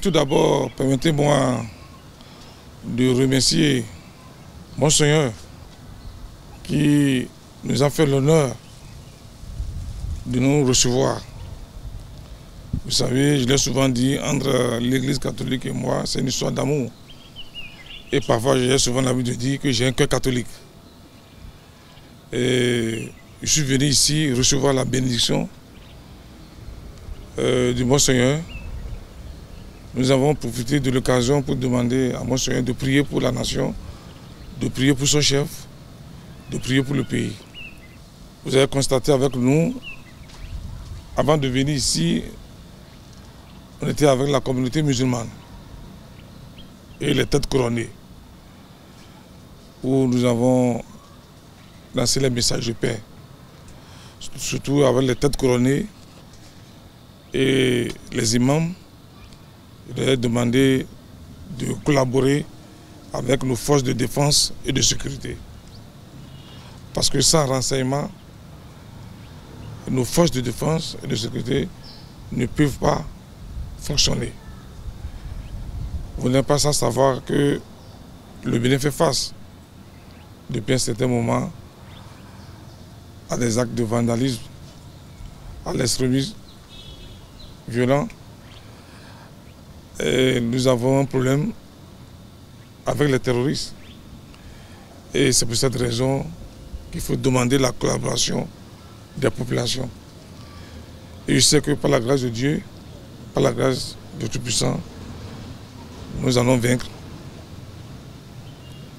Tout d'abord, permettez-moi de remercier Monseigneur qui nous a fait l'honneur de nous recevoir. Vous savez, je l'ai souvent dit, entre l'Église catholique et moi, c'est une histoire d'amour. Et parfois, j'ai souvent l'habitude de dire que j'ai un cœur catholique. Et je suis venu ici recevoir la bénédiction du Monseigneur. Nous avons profité de l'occasion pour demander à Monseigneur de prier pour la nation, de prier pour son chef, de prier pour le pays. Vous avez constaté avec nous, avant de venir ici, on était avec la communauté musulmane et les têtes couronnées, où nous avons lancé les messages de paix, surtout avec les têtes couronnées et les imams. Je leur ai demandé de collaborer avec nos forces de défense et de sécurité. Parce que sans renseignement, nos forces de défense et de sécurité ne peuvent pas fonctionner. Vous n'êtes pas sans savoir que le Bénin fait face, depuis un certain moment, à des actes de vandalisme, à l'extrémisme violent. Et nous avons un problème avec les terroristes. Et c'est pour cette raison qu'il faut demander la collaboration des populations. Et je sais que par la grâce de Dieu, par la grâce de Tout-Puissant, nous allons vaincre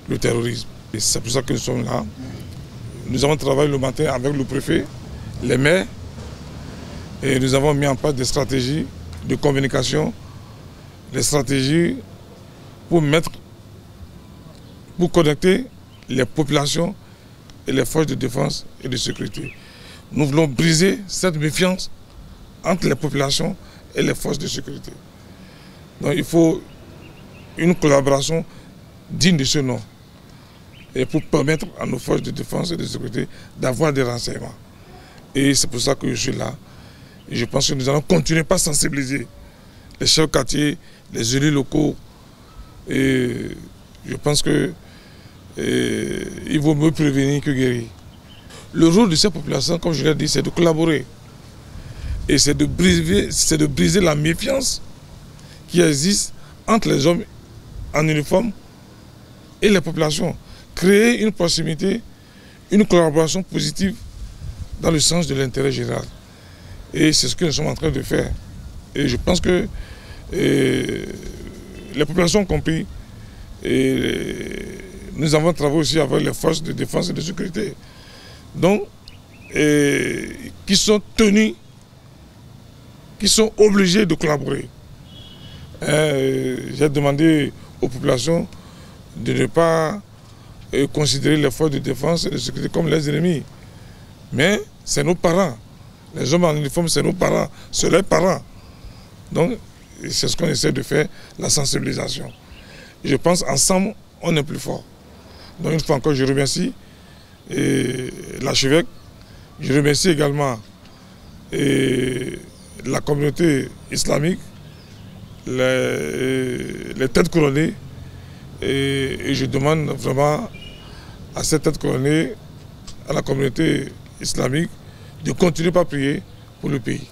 le terrorisme. Et c'est pour ça que nous sommes là. Nous avons travaillé le matin avec le préfet, les maires, et nous avons mis en place des stratégies de communication, des stratégies pour connecter les populations et les forces de défense et de sécurité. Nous voulons briser cette méfiance entre les populations et les forces de sécurité. Donc il faut une collaboration digne de ce nom et pour permettre à nos forces de défense et de sécurité d'avoir des renseignements. Et c'est pour ça que je suis là. Et je pense que nous allons continuer par sensibiliser les chefs quartiers, les élus locaux. Et je pense que il vaut mieux prévenir que guérir. Le rôle de ces populations, comme je l'ai dit, c'est de collaborer. Et c'est de briser la méfiance qui existe entre les hommes en uniforme et les populations. Créer une proximité, une collaboration positive dans le sens de l'intérêt général. Et c'est ce que nous sommes en train de faire. Et je pense que les populations ont compris. Et nous avons travaillé aussi avec les forces de défense et de sécurité. Donc, qui sont tenus, qui sont obligés de collaborer. J'ai demandé aux populations de ne pas considérer les forces de défense et de sécurité comme les ennemis. Mais c'est nos parents. Les hommes en uniforme, c'est nos parents, c'est leurs parents. Donc, c'est ce qu'on essaie de faire, la sensibilisation. Je pense ensemble, on est plus fort. Donc, une fois encore, je remercie l'archevêque. Je remercie également la communauté islamique, les têtes couronnées. Et je demande vraiment à ces têtes couronnées, à la communauté islamique, de continuer par prier pour le pays.